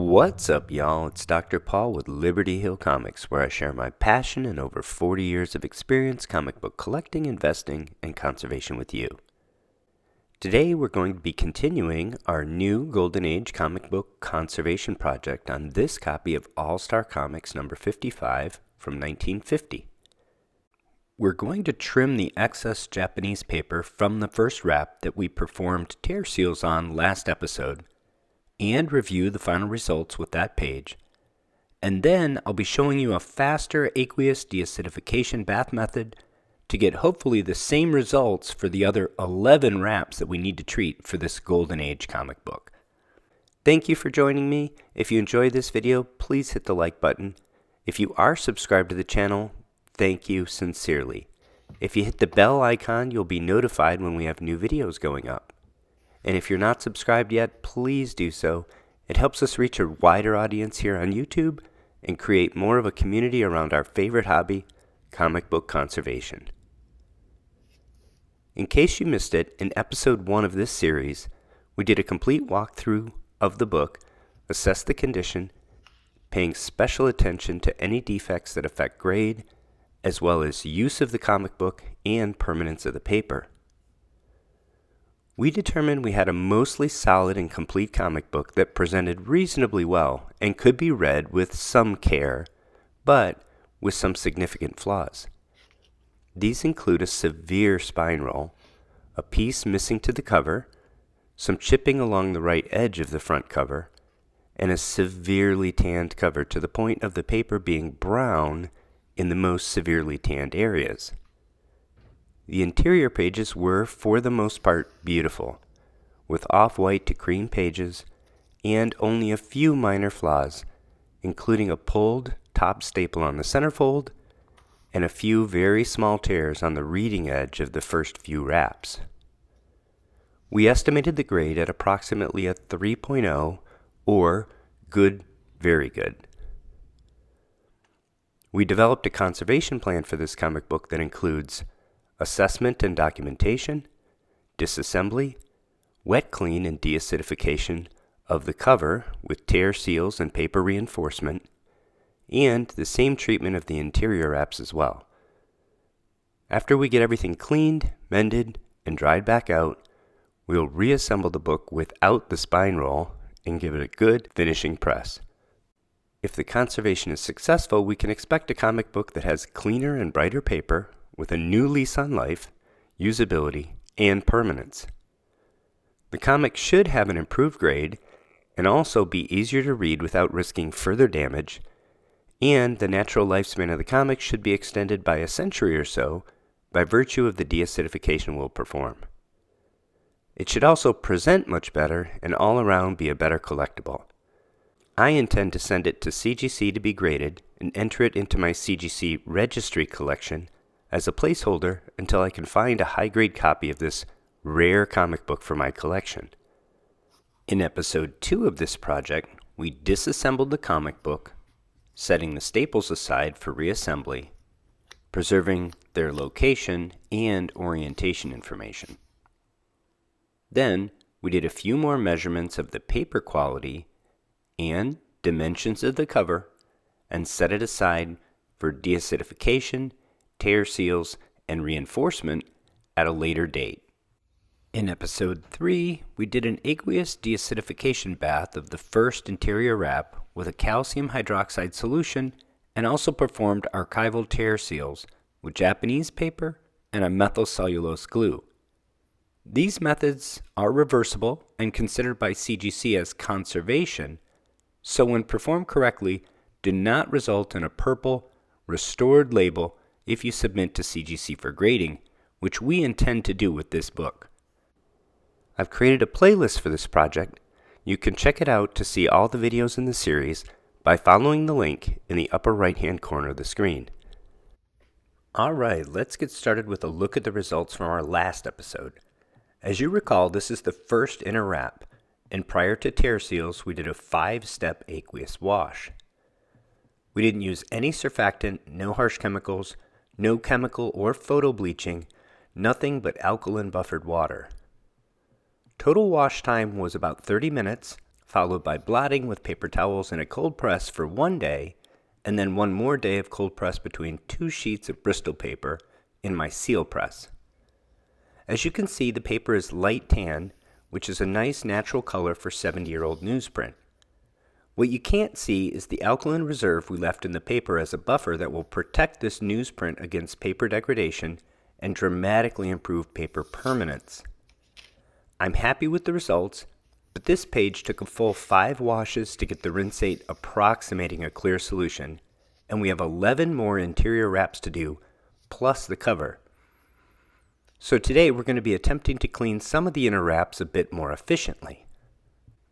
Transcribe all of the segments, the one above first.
What's up, y'all? It's Dr. Paul with Liberty Hill Comics, where I share my passion and over 40 years of experience comic book collecting, investing, and conservation with you. Today, we're going to be continuing our new Golden Age comic book conservation project on this copy of All-Star Comics number 55 from 1950. We're going to trim the excess Japanese paper from the first wrap that we performed tear seals on last episode, and review the final results with that page. And then I'll be showing you a faster aqueous deacidification bath method to get hopefully the same results for the other 11 wraps that we need to treat for this Golden Age comic book. Thank you for joining me. If you enjoyed this video, please hit the like button. If you are subscribed to the channel, thank you sincerely. If you hit the bell icon, you'll be notified when we have new videos going up. And if you're not subscribed yet, please do so. It helps us reach a wider audience here on YouTube and create more of a community around our favorite hobby, comic book conservation. In case you missed it, in episode 1 of this series, we did a complete walkthrough of the book, assessed the condition, paying special attention to any defects that affect grade, as well as use of the comic book and permanence of the paper. We determined we had a mostly solid and complete comic book that presented reasonably well and could be read with some care, but with some significant flaws. These include a severe spine roll, a piece missing to the cover, some chipping along the right edge of the front cover, and a severely tanned cover to the point of the paper being brown in the most severely tanned areas. The interior pages were, for the most part, beautiful, with off-white to cream pages, and only a few minor flaws, including a pulled top staple on the centerfold, and a few very small tears on the reading edge of the first few wraps. We estimated the grade at approximately a 3.0, or good, very good. We developed a conservation plan for this comic book that includes assessment and documentation, disassembly, wet clean and deacidification of the cover with tear seals and paper reinforcement, and the same treatment of the interior wraps as well. After we get everything cleaned, mended, and dried back out, we'll reassemble the book without the spine roll and give it a good finishing press. If the conservation is successful, we can expect a comic book that has cleaner and brighter paper with a new lease on life, usability, and permanence. The comic should have an improved grade and also be easier to read without risking further damage, and the natural lifespan of the comic should be extended by a century or so by virtue of the deacidification we'll perform. It should also present much better and all around be a better collectible. I intend to send it to CGC to be graded and enter it into my CGC registry collection as a placeholder until I can find a high-grade copy of this rare comic book for my collection. In episode 2 of this project, we disassembled the comic book, setting the staples aside for reassembly, preserving their location and orientation information. Then, we did a few more measurements of the paper quality and dimensions of the cover and set it aside for deacidification, tear seals, and reinforcement at a later date. In episode 3, we did an aqueous deacidification bath of the first interior wrap with a calcium hydroxide solution and also performed archival tear seals with Japanese paper and a methyl cellulose glue. These methods are reversible and considered by CGC as conservation, so when performed correctly, do not result in a purple, restored label if you submit to CGC for grading, which we intend to do with this book. I've created a playlist for this project. You can check it out to see all the videos in the series by following the link in the upper right-hand corner of the screen. Alright, let's get started with a look at the results from our last episode. As you recall, this is the first inner wrap, and prior to tear seals, we did a 5-step aqueous wash. We didn't use any surfactant, no harsh chemicals, no chemical or photo bleaching, nothing but alkaline buffered water. Total wash time was about 30 minutes, followed by blotting with paper towels in a cold press for 1 day, and then 1 more day of cold press between 2 sheets of Bristol paper in my seal press. As you can see, the paper is light tan, which is a nice natural color for 70-year-old newsprint. What you can't see is the alkaline reserve we left in the paper as a buffer that will protect this newsprint against paper degradation and dramatically improve paper permanence. I'm happy with the results, but this page took a full 5 washes to get the rinsate approximating a clear solution, and we have 11 more interior wraps to do, plus the cover. So today we're going to be attempting to clean some of the inner wraps a bit more efficiently.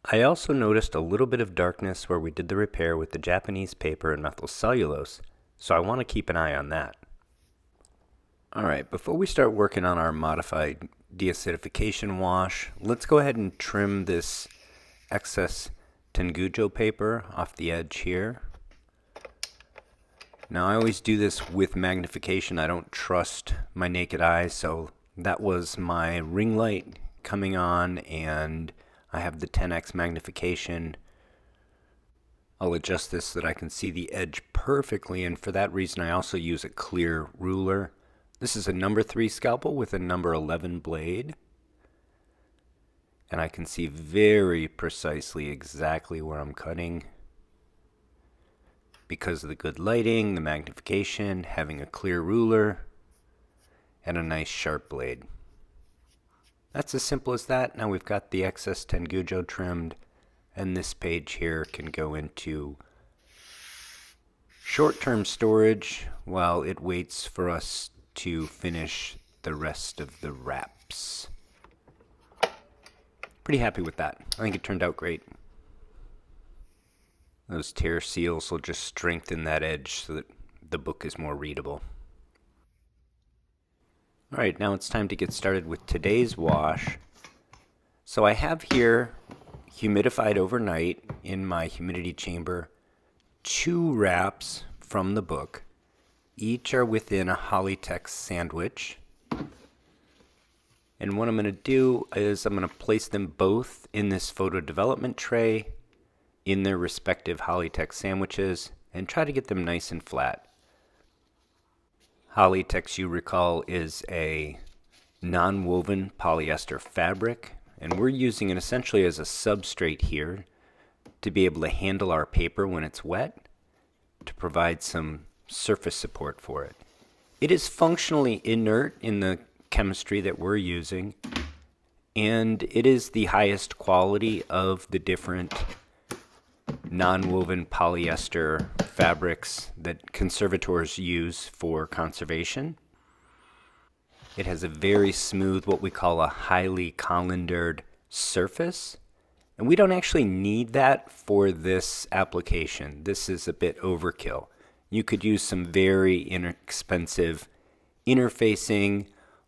I also noticed a little bit of darkness where we did the repair with the Japanese paper and methyl cellulose, so I want to keep an eye on that. Alright, before we start working on our modified deacidification wash, let's go ahead and trim this excess Tengujo paper off the edge here. Now I always do this with magnification. I don't trust my naked eye, so that was my ring light coming on, and I have the 10x magnification. I'll adjust this so that I can see the edge perfectly, and for that reason I also use a clear ruler. This is a number 3 scalpel with a number 11 blade, and I can see very precisely exactly where I'm cutting because of the good lighting, the magnification, having a clear ruler, and a nice sharp blade. That's as simple as that. Now we've got the excess Tengujo trimmed, and this page here can go into short-term storage while it waits for us to finish the rest of the wraps. Pretty happy with that. I think it turned out great. Those tear seals will just strengthen that edge so that the book is more readable. Alright, now it's time to get started with today's wash. So I have here, humidified overnight in my humidity chamber, 2 wraps from the book. Each are within a Hollytex sandwich. And what I'm going to do is I'm going to place them both in this photo development tray in their respective Hollytex sandwiches and try to get them nice and flat. Hollytex, you recall, is a non-woven polyester fabric, and we're using it essentially as a substrate here to be able to handle our paper when it's wet, to provide some surface support for it. It is functionally inert in the chemistry that we're using, and it is the highest quality of the different non-woven polyester fabrics that conservators use for conservation. It has a very smooth, what we call a highly colandered surface, and we don't actually need that for this application. This is a bit overkill. You could use some very inexpensive interfacing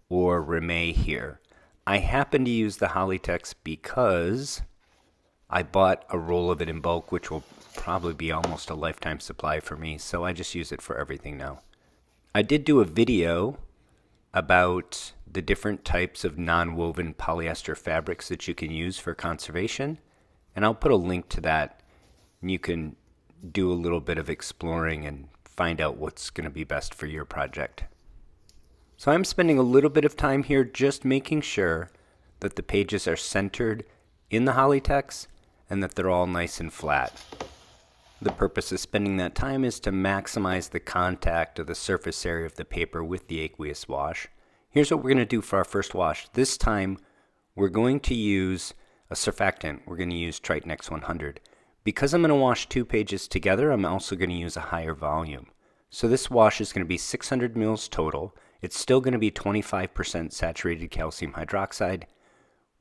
or remay here. I happen to use the Hollytex because I bought a roll of it in bulk, which will probably be almost a lifetime supply for me, so I just use it for everything now. I did do a video about the different types of non-woven polyester fabrics that you can use for conservation, and I'll put a link to that, and you can do a little bit of exploring and find out what's going to be best for your project. So I'm spending a little bit of time here just making sure that the pages are centered in the Hollytex and that they're all nice and flat. The purpose of spending that time is to maximize the contact of the surface area of the paper with the aqueous wash. Here's what we're going to do for our first wash. This time we're going to use a surfactant. We're going to use Triton X100. Because I'm going to wash 2 pages together, I'm also going to use a higher volume. So this wash is going to be 600 mils total. It's still going to be 25% saturated calcium hydroxide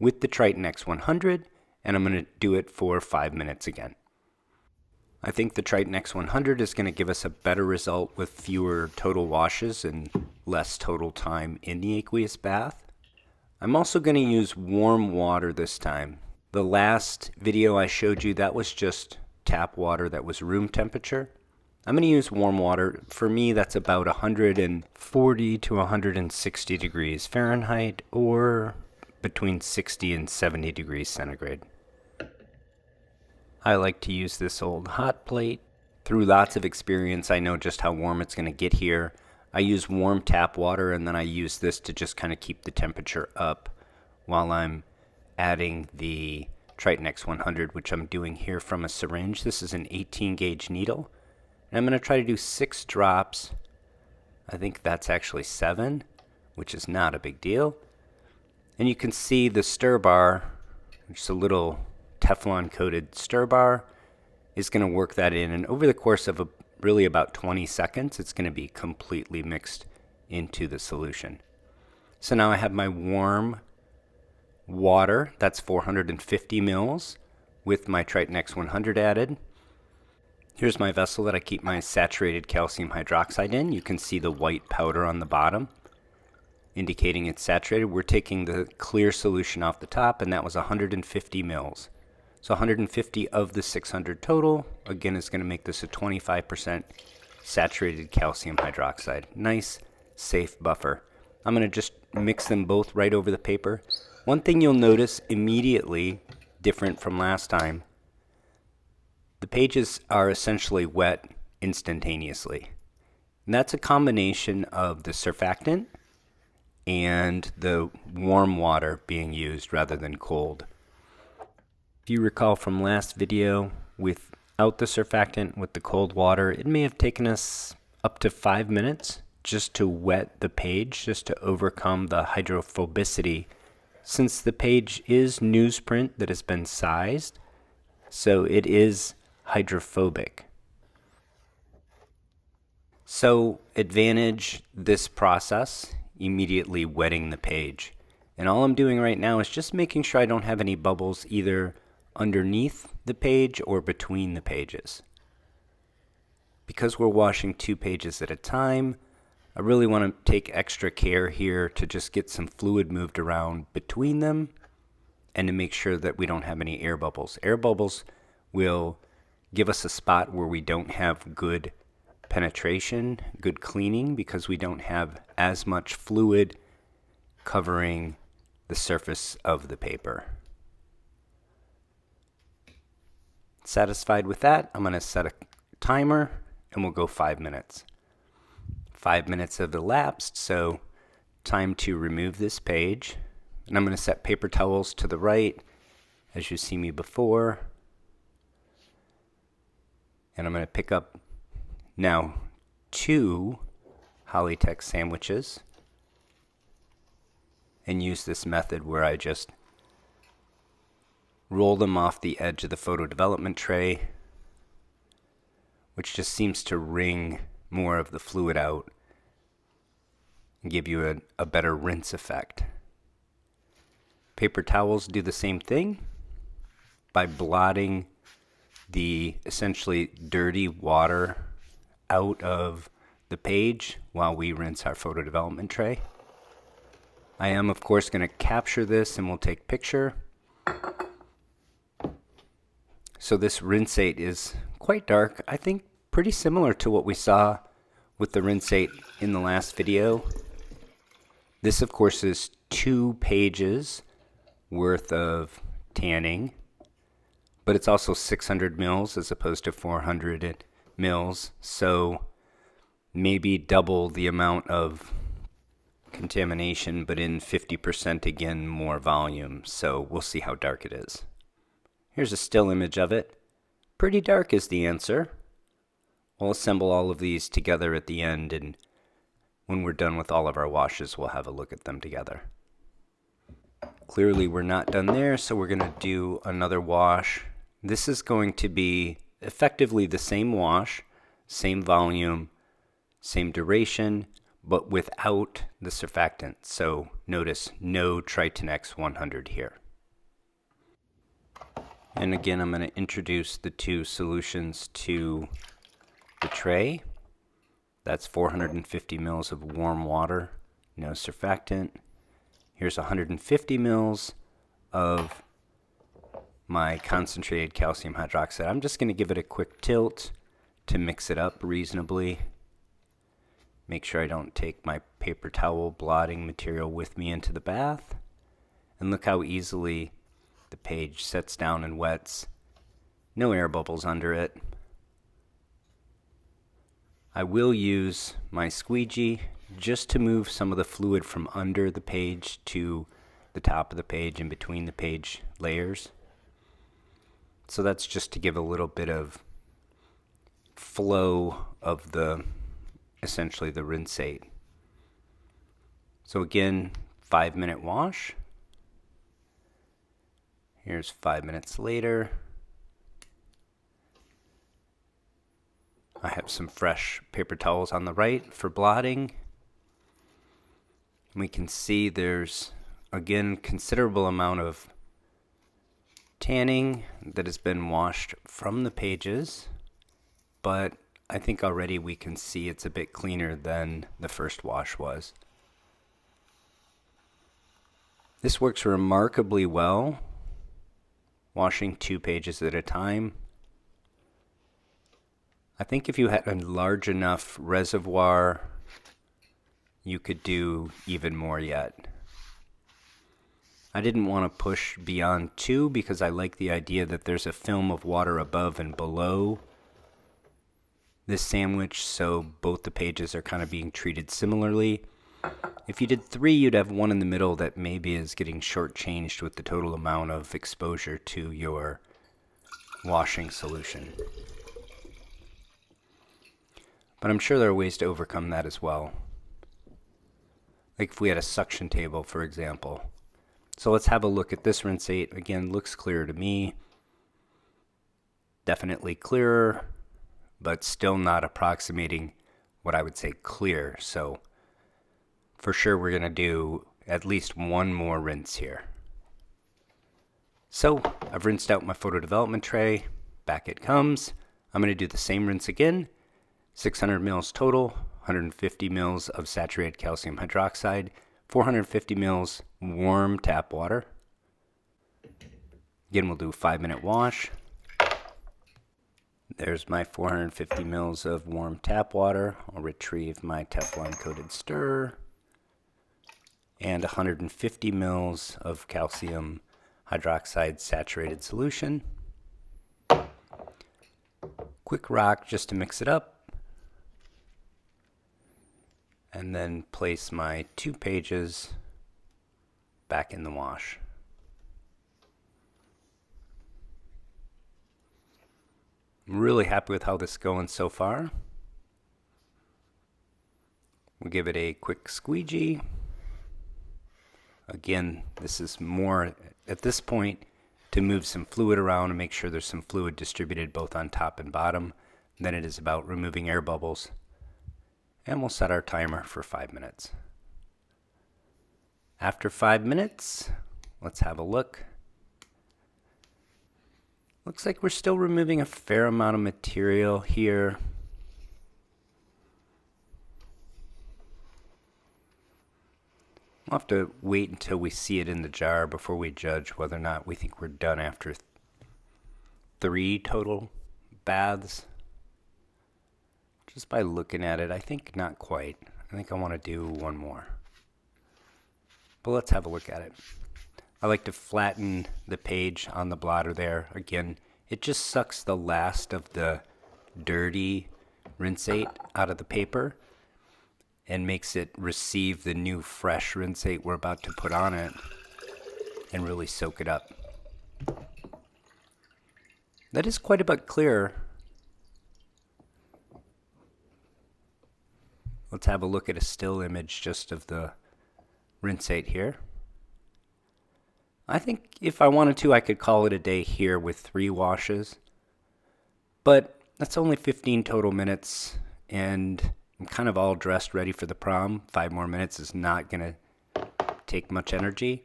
with the Triton X100, and I'm going to do it for 5 minutes again. I think the Triton X100 is going to give us a better result with fewer total washes and less total time in the aqueous bath. I'm also going to use warm water this time. The last video I showed you, that was just tap water that was room temperature. I'm going to use warm water. For me, that's about 140 to 160 degrees Fahrenheit, or between 60 and 70 degrees centigrade. I like to use this old hot plate. Through lots of experience, I know just how warm it's going to get here. I use warm tap water, and then I use this to just kind of keep the temperature up while I'm adding the Triton X100, which I'm doing here from a syringe. This is an 18 gauge needle. And I'm going to try to do 6 drops. I think that's actually 7, which is not a big deal. And you can see the stir bar, which is a little Teflon coated stir bar, is going to work that in. And over the course of really about 20 seconds, it's going to be completely mixed into the solution. So now I have my warm water, that's 450 mils, with my Triton X100 added. Here's my vessel that I keep my saturated calcium hydroxide in. You can see the white powder on the bottom, indicating it's saturated. We're taking the clear solution off the top, and that was 150 mils. So 150 of the 600 total, again, is going to make this a 25% saturated calcium hydroxide. Nice, safe buffer. I'm going to just mix them both right over the paper. One thing you'll notice immediately, different from last time, the pages are essentially wet instantaneously. And that's a combination of the surfactant and the warm water being used rather than cold. If you recall from last video, without the surfactant, with the cold water, it may have taken us up to 5 minutes just to wet the page, just to overcome the hydrophobicity, since the page is newsprint that has been sized, so it is hydrophobic. So advantage this process, immediately wetting the page. And all I'm doing right now is just making sure I don't have any bubbles either underneath the page or between the pages. Because we're washing 2 pages at a time, I really want to take extra care here to just get some fluid moved around between them and to make sure that we don't have any air bubbles. Air bubbles will give us a spot where we don't have good penetration, good cleaning, because we don't have as much fluid covering the surface of the paper. Satisfied with that, I'm going to set a timer and we'll go 5 minutes. 5 minutes have elapsed, so time to remove this page. And I'm going to set paper towels to the right, as you see me before. And I'm going to pick up now 2 Hollytech sandwiches and use this method where I just roll them off the edge of the photo development tray, which just seems to wring more of the fluid out and give you a better rinse effect. Paper towels do the same thing by blotting the essentially dirty water out of the page while we rinse our photo development tray. I am, of course, going to capture this and we'll take picture. So this rinsate is quite dark. I think pretty similar to what we saw with the rinsate in the last video. This, of course, is 2 pages worth of tanning, but it's also 600 mils as opposed to 400 mils, so maybe double the amount of contamination, but in 50% again more volume, so we'll see how dark it is. Here's a still image of it. Pretty dark is the answer. We'll assemble all of these together at the end, and when we're done with all of our washes, we'll have a look at them together. Clearly we're not done there, so we're going to do another wash. This is going to be effectively the same wash, same volume, same duration, but without the surfactant. So notice no Triton X100 here. And again, I'm going to introduce the 2 solutions to the tray. That's 450 mils of warm water, no surfactant. Here's 150 mils of my concentrated calcium hydroxide. I'm just going to give it a quick tilt to mix it up reasonably. Make sure I don't take my paper towel blotting material with me into the bath. And look how easily the page sets down and wets. No air bubbles under it. I will use my squeegee just to move some of the fluid from under the page to the top of the page and between the page layers. So that's just to give a little bit of flow of essentially the rinsate. So again, 5-minute wash. Here's 5 minutes later. I have some fresh paper towels on the right for blotting. We can see there's, again, considerable amount of tanning that has been washed from the pages, but I think already we can see it's a bit cleaner than the first wash was. This works remarkably well, washing 2 pages at a time. I think if you had a large enough reservoir, you could do even more yet. I didn't want to push beyond 2 because I like the idea that there's a film of water above and below this sandwich, so both the pages are kind of being treated similarly. If you did 3, you'd have one in the middle that maybe is getting shortchanged with the total amount of exposure to your washing solution. But I'm sure there are ways to overcome that as well. Like if we had a suction table, for example. So let's have a look at this rinsate. Again, looks clear to me. Definitely clearer, but still not approximating what I would say clear. So for sure we're going to do at least one more rinse here. So I've rinsed out my photo development tray. Back it comes. I'm going to do the same rinse again. 600 mils total, 150 mils of saturated calcium hydroxide, 450 mils warm tap water. Again, we'll do a 5-minute wash. There's my 450 mils of warm tap water. I'll retrieve my Teflon coated stirrer. And 150 mils of calcium hydroxide saturated solution. Quick rock just to mix it up. And then place my 2 pages back in the wash. I'm really happy with how this is going so far. We'll give it a quick squeegee. Again, this is more at this point to move some fluid around and make sure there's some fluid distributed both on top and bottom than it is about removing air bubbles. And we'll set our timer for 5 minutes. After 5 minutes, let's have a look. Looks like we're still removing a fair amount of material here. We'll have to wait until we see it in the jar before we judge whether or not we think we're done after 3 total baths. Just by looking at it, I think not quite. I think I want to do one more. But let's have a look at it. I like to flatten the page on the blotter there. Again, it just sucks the last of the dirty rinsate out of the paper and makes it receive the new fresh rinsate we're about to put on it and really soak it up. That is quite a bit clearer. Let's have a look at a still image just of the rinsate here. I think if I wanted to, I could call it a day here with 3 washes. But that's only 15 total minutes, and I'm kind of all dressed ready for the prom. 5 more minutes is not going to take much energy.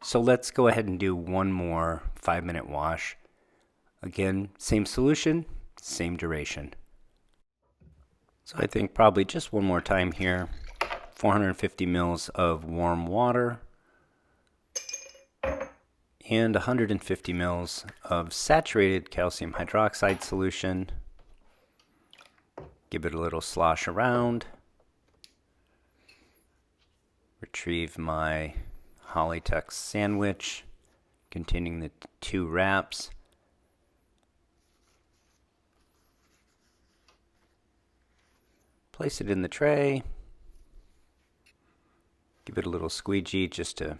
So let's go ahead and do one more 5-minute wash. Again, same solution, same duration. So I think probably just one more time here. 450 mils of warm water and 150 mils of saturated calcium hydroxide solution. Give it a little slosh around. Retrieve my Hollytex sandwich containing the 2 wraps. place it in the tray. Give it a little squeegee just to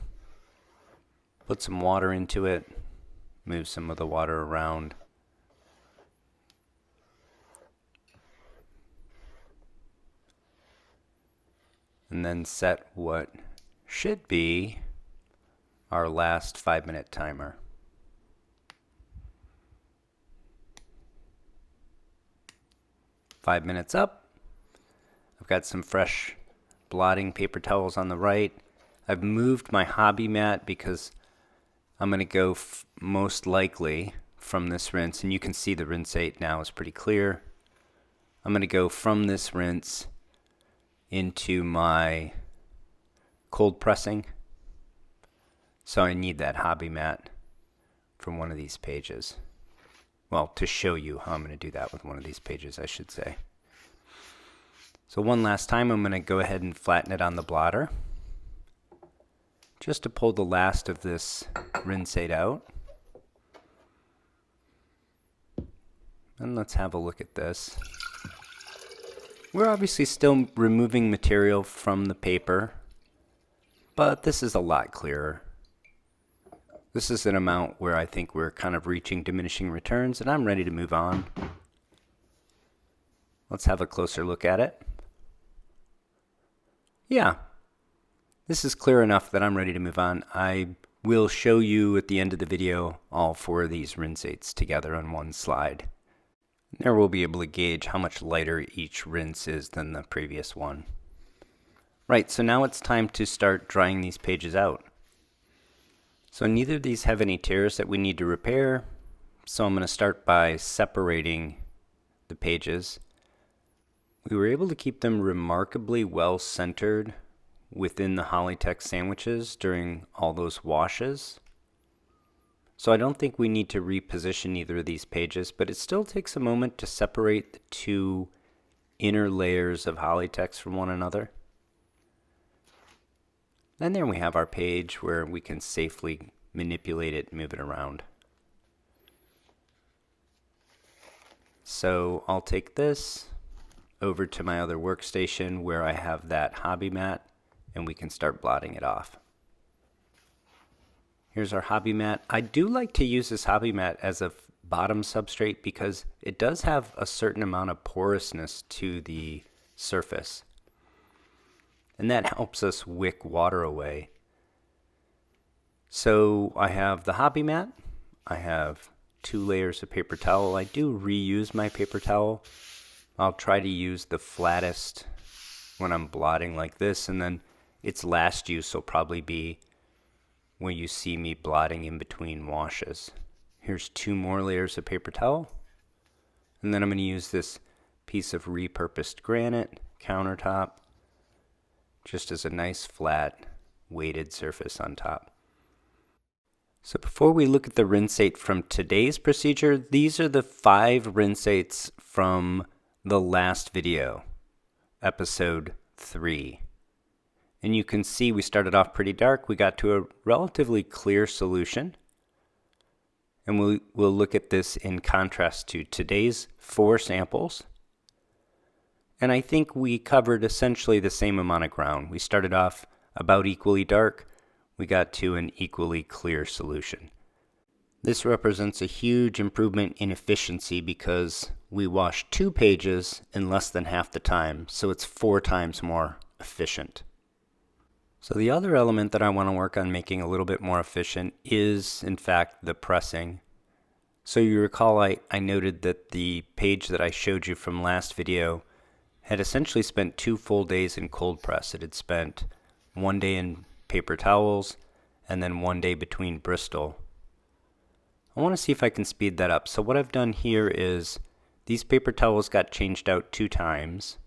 put some water into it. Move some of the water around. And then set what should be our last 5-minute timer. Five minutes up. I've got some fresh blotting paper towels on the right. I've moved my hobby mat because I'm going to go most likely from this rinse, and you can see the rinsate now is pretty clear. I'm going to go from this rinse into my cold pressing. So I need that hobby mat from one of these pages. Well, to show you how I'm going to do that with one of these pages, I should say. So one last time, I'm going to go ahead and flatten it on the blotter, just to pull the last of this rinsate out. And let's have a look at this. We're obviously still removing material from the paper, but this is a lot clearer. This is an amount where I think we're kind of reaching diminishing returns, and I'm ready to move on. Let's have a closer look at it. Yeah, this is clear enough that I'm ready to move on. I will show you at the end of the video all 4 of these rinsates together on one slide. There we'll be able to gauge how much lighter each rinse is than the previous one. Right, so now it's time to start drying these pages out. So neither of these have any tears that we need to repair, so I'm going to start by separating the pages. We were able to keep them remarkably well centered within the Hollytech sandwiches during all those washes. So I don't think we need to reposition either of these pages, but it still takes a moment to separate the 2 inner layers of Hollytex from one another. And there we have our page where we can safely manipulate it and move it around. So I'll take this over to my other workstation where I have that hobby mat, and we can start blotting it off. Here's our hobby mat. I do like to use this hobby mat as a bottom substrate because it does have a certain amount of porousness to the surface. And that helps us wick water away. So I have the hobby mat. I have 2 layers of paper towel. I do reuse my paper towel. I'll try to use the flattest when I'm blotting like this, and then its last use will probably be when you see me blotting in between washes. Here's 2 more layers of paper towel. And then I'm going to use this piece of repurposed granite countertop just as a nice flat weighted surface on top. So before we look at the rinsate from today's procedure, these are the 5 rinsates from the last video, episode 3. And you can see we started off pretty dark. We got to a relatively clear solution. And we'll look at this in contrast to today's 4 samples. And I think we covered essentially the same amount of ground. We started off about equally dark. We got to an equally clear solution. This represents a huge improvement in efficiency because we washed 2 pages in less than half the time, so it's 4 times more efficient. So the other element that I want to work on making a little bit more efficient is, in fact, the pressing. So you recall I noted that the page that I showed you from last video had essentially spent 2 full days in cold press. It had spent 1 day in paper towels and then 1 day between Bristol. I want to see if I can speed that up. So what I've done here is these paper towels got changed out 2 times,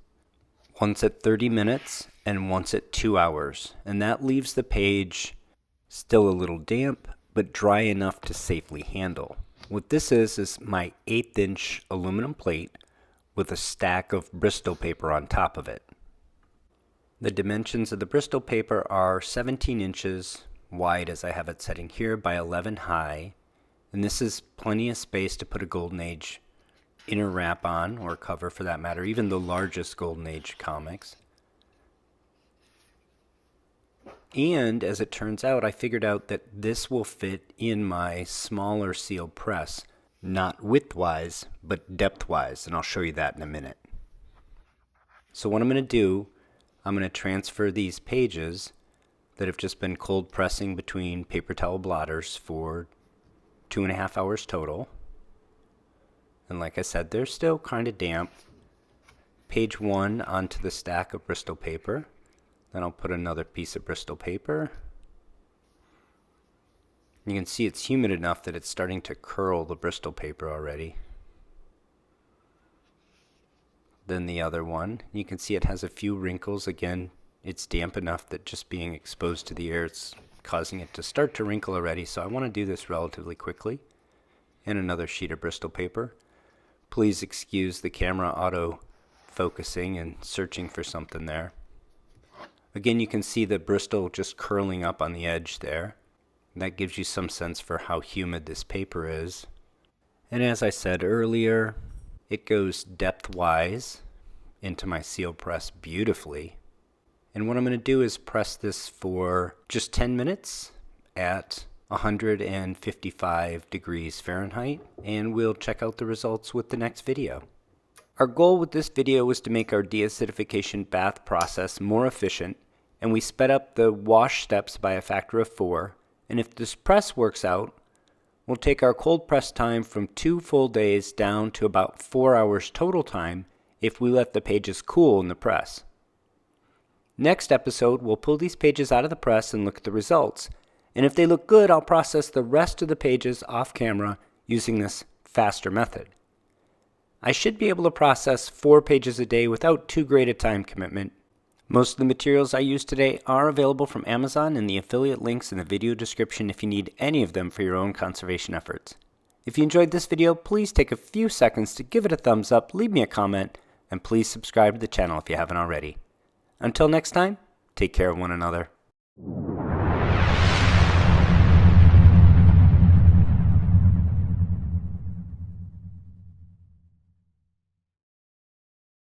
once at 30 minutes and once at 2 hours. And that leaves the page still a little damp, but dry enough to safely handle. What this is my 1/8 inch aluminum plate with a stack of Bristol paper on top of it. The dimensions of the Bristol paper are 17 inches wide as I have it setting here by 11 high. And this is plenty of space to put a Golden Age inner wrap-on, or cover for that matter, even the largest Golden Age comics. And as it turns out, I figured out that this will fit in my smaller sealed press, not width-wise, but depth-wise, and I'll show you that in a minute. So what I'm going to do, I'm going to transfer these pages that have just been cold pressing between paper towel blotters for 2.5 hours total. And like I said, they're still kind of damp. Page 1 onto the stack of Bristol paper. Then I'll put another piece of Bristol paper. You can see it's humid enough that it's starting to curl the Bristol paper already. Then the other one, you can see it has a few wrinkles. Again, it's damp enough that just being exposed to the air, it's causing it to start to wrinkle already. So I want to do this relatively quickly. And another sheet of Bristol paper. Please excuse the camera auto focusing and searching for something there. Again, you can see the Bristol just curling up on the edge there. That gives you some sense for how humid this paper is. And as I said earlier, it goes depth-wise into my seal press beautifully. And what I'm going to do is press this for just 10 minutes at 155 degrees Fahrenheit, and we'll check out the results with the next video. Our goal with this video was to make our deacidification bath process more efficient, and we sped up the wash steps by a factor of 4. And if this press works out, we'll take our cold press time from 2 full days down to about 4 hours total time if we let the pages cool in the press. Next episode, we'll pull these pages out of the press and look at the results. And if they look good, I'll process the rest of the pages off camera using this faster method. I should be able to process 4 pages a day without too great a time commitment. Most of the materials I use today are available from Amazon, and the affiliate links in the video description if you need any of them for your own conservation efforts. If you enjoyed this video, please take a few seconds to give it a thumbs up, leave me a comment, and please subscribe to the channel if you haven't already. Until next time, take care of one another.